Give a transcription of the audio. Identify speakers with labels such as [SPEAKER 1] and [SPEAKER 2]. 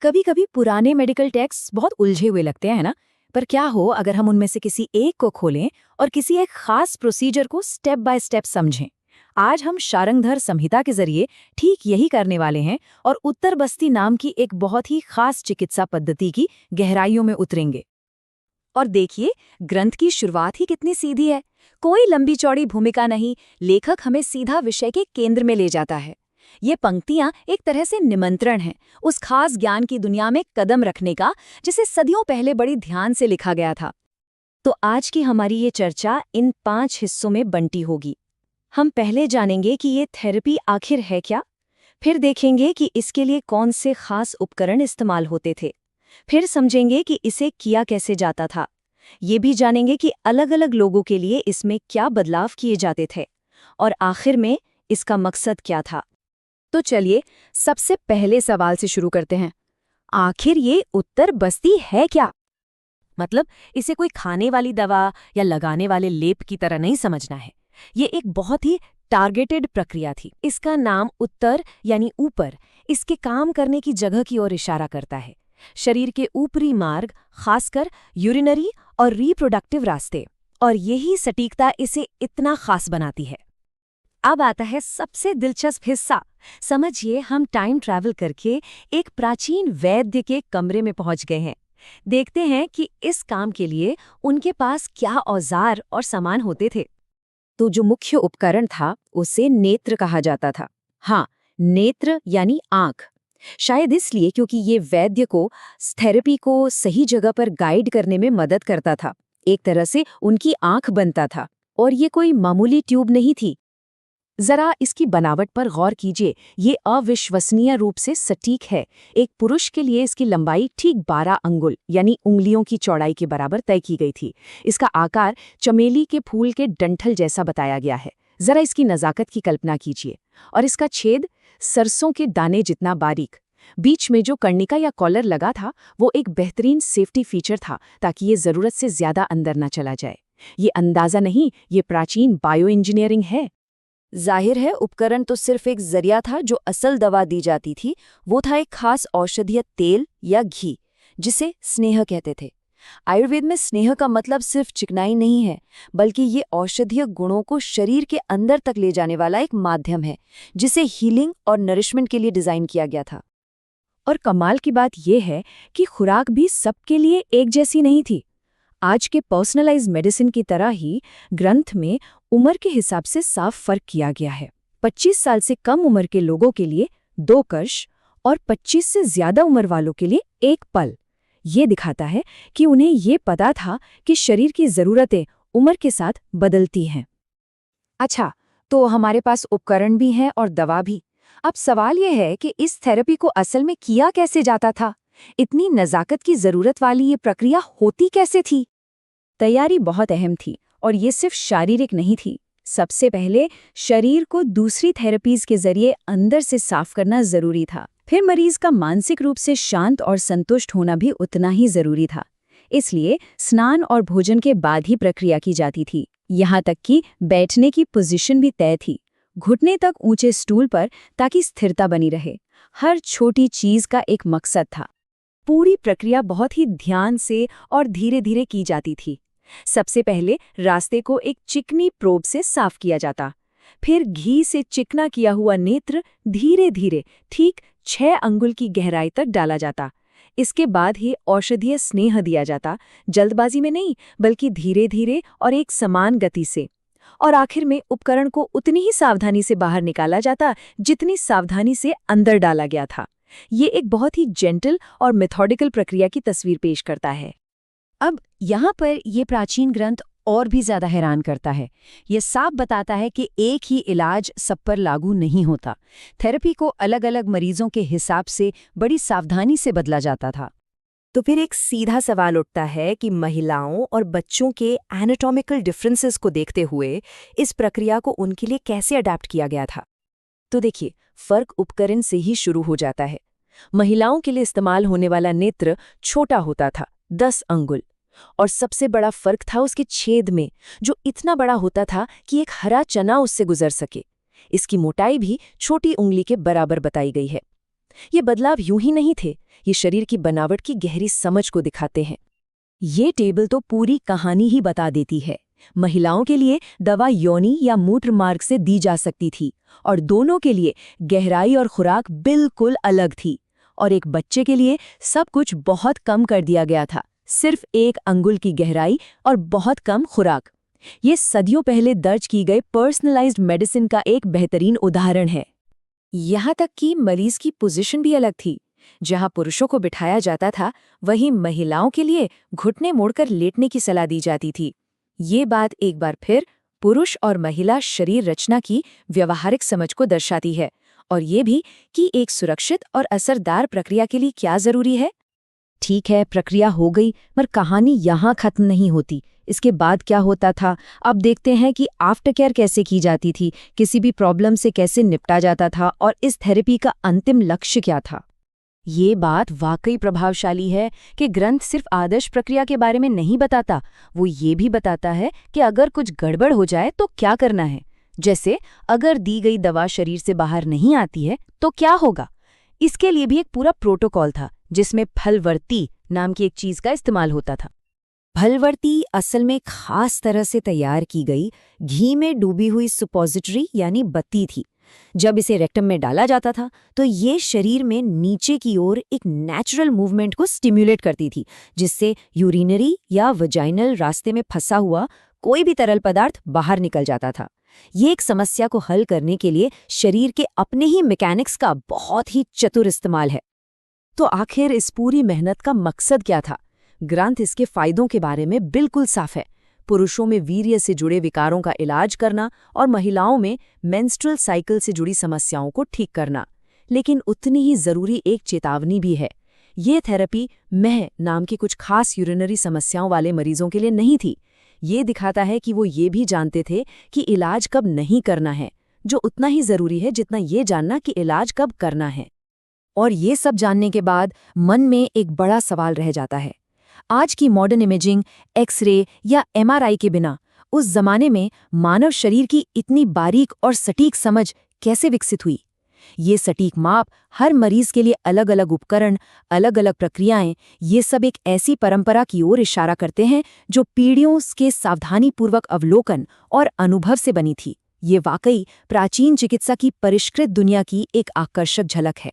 [SPEAKER 1] कभी कभी पुराने मेडिकल टेक्स्ट बहुत उलझे हुए लगते हैं ना। पर क्या हो अगर हम उनमें से किसी एक को खोलें और किसी एक खास प्रोसीजर को स्टेप बाय स्टेप समझें। आज हम शारंगधर संहिता के जरिए ठीक यही करने वाले हैं और उत्तर बस्ती नाम की एक बहुत ही खास चिकित्सा पद्धति की गहराइयों में उतरेंगे। और देखिए, ग्रंथ की शुरुआत ही कितनी सीधी है। कोई लंबी चौड़ी भूमिका नहीं, लेखक हमें सीधा विषय के केंद्र में ले जाता है। ये पंक्तियां एक तरह से निमंत्रण हैं उस खास ज्ञान की दुनिया में कदम रखने का, जिसे सदियों पहले बड़ी ध्यान से लिखा गया था। तो आज की हमारी ये चर्चा इन 5 हिस्सों में बंटी होगी। हम पहले जानेंगे कि ये थेरेपी आखिर है क्या, फिर देखेंगे कि इसके लिए कौन से खास उपकरण इस्तेमाल होते थे, फिर समझेंगे कि इसे किया कैसे जाता था। ये भी जानेंगे कि अलग-अलग लोगों के लिए इसमें क्या बदलाव किए जाते थे, और आखिर में इसका मकसद क्या था। तो चलिए सबसे पहले सवाल से शुरू करते हैं। आखिर ये उत्तर बस्ती है क्या? मतलब इसे कोई खाने वाली दवा या लगाने वाले लेप की तरह नहीं समझना है। ये एक बहुत ही टारगेटेड प्रक्रिया थी। इसका नाम उत्तर यानी ऊपर, इसके काम करने की जगह की ओर इशारा करता है। शरीर के ऊपरी मार्ग, खासकर यूरिनरी और रिप्रोडक्टिव रास्ते, और यही सटीकता इसे इतना खास बनाती है। अब आता है सबसे दिलचस्प हिस्सा। समझिए, हम टाइम ट्रैवल करके एक प्राचीन वैद्य के कमरे में पहुंच गए हैं। देखते हैं कि इस काम के लिए उनके पास क्या औजार और सामान होते थे। तो जो मुख्य उपकरण था उसे नेत्र कहा जाता था। हाँ, नेत्र यानी आंख। शायद इसलिए क्योंकि ये वैद्य को थेरेपी को सही जगह पर गाइड करने में मदद करता था। एक तरह से उनकी आंख बनता था। और ये कोई मामूली ट्यूब नहीं थी। जरा इसकी बनावट पर गौर कीजिए, ये अविश्वसनीय रूप से सटीक है। एक पुरुष के लिए इसकी लंबाई ठीक 12 अंगुल यानी उंगलियों की चौड़ाई के बराबर तय की गई थी। इसका आकार चमेली के फूल के डंठल जैसा बताया गया है। जरा इसकी नज़ाकत की कल्पना कीजिए। और इसका छेद सरसों के दाने जितना बारीक। बीच में जो कर्णिका या कॉलर लगा था वो एक बेहतरीन सेफ्टी फीचर था, ताकि ये ज़रूरत से ज़्यादा अंदर न चला जाए। ये अंदाज़ा नहीं, ये प्राचीन बायो इंजीनियरिंग है। जाहिर है उपकरण तो सिर्फ एक जरिया था। जो असल दवा दी जाती थी वो था एक खास औषधीय तेल या घी, जिसे स्नेह कहते थे। आयुर्वेद में स्नेह का मतलब सिर्फ चिकनाई नहीं है, बल्कि ये औषधीय गुणों को शरीर के अंदर तक ले जाने वाला एक माध्यम है, जिसे हीलिंग और नरिशमेंट के लिए डिजाइन किया गया था। और कमाल की बात यह है कि खुराक भी सबके लिए एक जैसी नहीं थी। आज के पर्सनलाइज्ड मेडिसिन की तरह ही ग्रंथ में उम्र के हिसाब से साफ फर्क किया गया है। 25 साल से कम उम्र के लोगों के लिए 2 कर्ष और 25 से ज्यादा उम्र वालों के लिए 1 पल। ये दिखाता है कि उन्हें ये पता था कि शरीर की जरूरतें उम्र के साथ बदलती हैं। अच्छा, तो हमारे पास उपकरण भी हैं और दवा भी। अब सवाल यह है कि इस थेरेपी को असल में किया कैसे जाता था? इतनी नज़ाकत की जरूरत वाली ये प्रक्रिया होती कैसे थी? तैयारी बहुत अहम थी, और ये सिर्फ शारीरिक नहीं थी। सबसे पहले शरीर को दूसरी थेरेपीज के जरिए अंदर से साफ करना जरूरी था। फिर मरीज का मानसिक रूप से शांत और संतुष्ट होना भी उतना ही जरूरी था। इसलिए स्नान और भोजन के बाद ही प्रक्रिया की जाती थी। यहाँ तक कि बैठने की पोजीशन भी तय थी, घुटने तक ऊंचे स्टूल पर, ताकि स्थिरता बनी रहे। हर छोटी चीज का एक मकसद था। पूरी प्रक्रिया बहुत ही ध्यान से और धीरे धीरे की जाती थी। सबसे पहले रास्ते को एक चिकनी प्रोब से साफ किया जाता। फिर घी से चिकना किया हुआ नेत्र धीरे धीरे ठीक 6 अंगुल की गहराई तक डाला जाता। इसके बाद ही औषधीय स्नेह दिया जाता, जल्दबाजी में नहीं, बल्कि धीरे धीरे और एक समान गति से। और आखिर में उपकरण को उतनी ही सावधानी से बाहर निकाला जाता जितनी सावधानी से अंदर डाला गया था। ये एक बहुत ही जेंटल और मेथोडिकल प्रक्रिया की तस्वीर पेश करता है। अब यहाँ पर ये प्राचीन ग्रंथ और भी ज्यादा हैरान करता है। ये साफ बताता है कि एक ही इलाज सब पर लागू नहीं होता। थेरेपी को अलग अलग मरीजों के हिसाब से बड़ी सावधानी से बदला जाता था। तो फिर एक सीधा सवाल उठता है कि महिलाओं और बच्चों के एनाटॉमिकल डिफरेंसेस को देखते हुए इस प्रक्रिया को उनके लिए कैसे अडैप्ट किया गया था। तो देखिए, फर्क उपकरण से ही शुरू हो जाता है। महिलाओं के लिए इस्तेमाल होने वाला नेत्र छोटा होता था, 10 अंगुल, और सबसे बड़ा फर्क था उसके छेद में, जो इतना बड़ा होता था कि एक हरा चना उससे गुजर सके। इसकी मोटाई भी छोटी उंगली के बराबर बताई गई है।
[SPEAKER 2] ये बदलाव यूं ही नहीं थे, ये शरीर की बनावट की गहरी समझ को दिखाते हैं।
[SPEAKER 1] ये टेबल तो पूरी कहानी ही बता देती है। महिलाओं के लिए दवा योनि या मूत्र मार्ग से दी जा सकती थी और दोनों के लिए गहराई और खुराक बिल्कुल अलग थी। और एक बच्चे के लिए सब कुछ बहुत कम कर दिया गया था, सिर्फ 1 अंगुल की गहराई और बहुत कम खुराक। ये सदियों पहले दर्ज की गई पर्सनलाइज्ड मेडिसिन का एक बेहतरीन उदाहरण है। यहाँ तक कि मरीज की पोजीशन भी अलग थी। जहाँ पुरुषों को बिठाया जाता था, वहीं महिलाओं के लिए घुटने मोड़कर लेटने की सलाह दी जाती थी। ये बात एक बार फिर पुरुष और महिला शरीर रचना की व्यवहारिक समझ को दर्शाती है, और ये भी कि एक सुरक्षित और असरदार प्रक्रिया के लिए क्या जरूरी है। ठीक है, प्रक्रिया हो गई, पर कहानी यहाँ खत्म नहीं होती। इसके बाद क्या होता था, अब देखते हैं कि आफ्टर केयर कैसे की जाती थी, किसी भी प्रॉब्लम से कैसे निपटा जाता था, और इस थेरेपी का अंतिम लक्ष्य क्या था। ये बात वाकई प्रभावशाली है कि ग्रंथ सिर्फ आदर्श प्रक्रिया के बारे में नहीं बताता, वो ये भी बताता है कि अगर कुछ गड़बड़ हो जाए तो क्या करना है। जैसे अगर दी गई दवा शरीर से बाहर नहीं आती है तो क्या होगा। इसके लिए भी एक पूरा प्रोटोकॉल था, जिसमें फलवर्ती नाम की एक चीज का इस्तेमाल होता था। फलवर्ती असल में खास तरह से तैयार की गई घी में डूबी हुई सुपोजिटरी यानी बत्ती थी। जब इसे रेक्टम में डाला जाता था तो ये शरीर में नीचे की ओर एक नेचुरल मूवमेंट को स्टिम्युलेट करती थी, जिससे यूरिनरी या वजाइनल रास्ते में फंसा हुआ कोई भी तरल पदार्थ बाहर निकल जाता था। ये एक समस्या को हल करने के लिए शरीर के अपने ही मैकेनिक्स का बहुत ही चतुर इस्तेमाल है। तो आखिर इस पूरी मेहनत का मकसद क्या था? ग्रंथ इसके फायदों के बारे में बिल्कुल साफ है। पुरुषों में वीर्य से जुड़े विकारों का इलाज करना और महिलाओं में मेंस्ट्रुअल साइकिल से जुड़ी समस्याओं को ठीक करना। लेकिन उतनी ही जरूरी एक चेतावनी भी है। ये थेरेपी महज नाम की कुछ खास यूरिनरी समस्याओं वाले मरीजों के लिए नहीं थी। ये दिखाता है कि वो ये भी जानते थे कि इलाज कब नहीं करना है, जो उतना ही जरूरी है जितना ये जानना कि इलाज कब करना है। और ये सब जानने के बाद मन में एक बड़ा सवाल रह जाता है। आज की मॉडर्न इमेजिंग, एक्सरे या एमआरआई के बिना उस जमाने में मानव शरीर की इतनी बारीक और सटीक समझ कैसे विकसित हुई? ये सटीक माप, हर मरीज के लिए अलग अलग उपकरण, अलग अलग प्रक्रियाएं, ये सब एक ऐसी परंपरा की ओर इशारा करते हैं जो पीढ़ियों के सावधानीपूर्वक अवलोकन और अनुभव से बनी थी। ये वाकई प्राचीन चिकित्सा की परिष्कृत दुनिया की एक आकर्षक झलक है।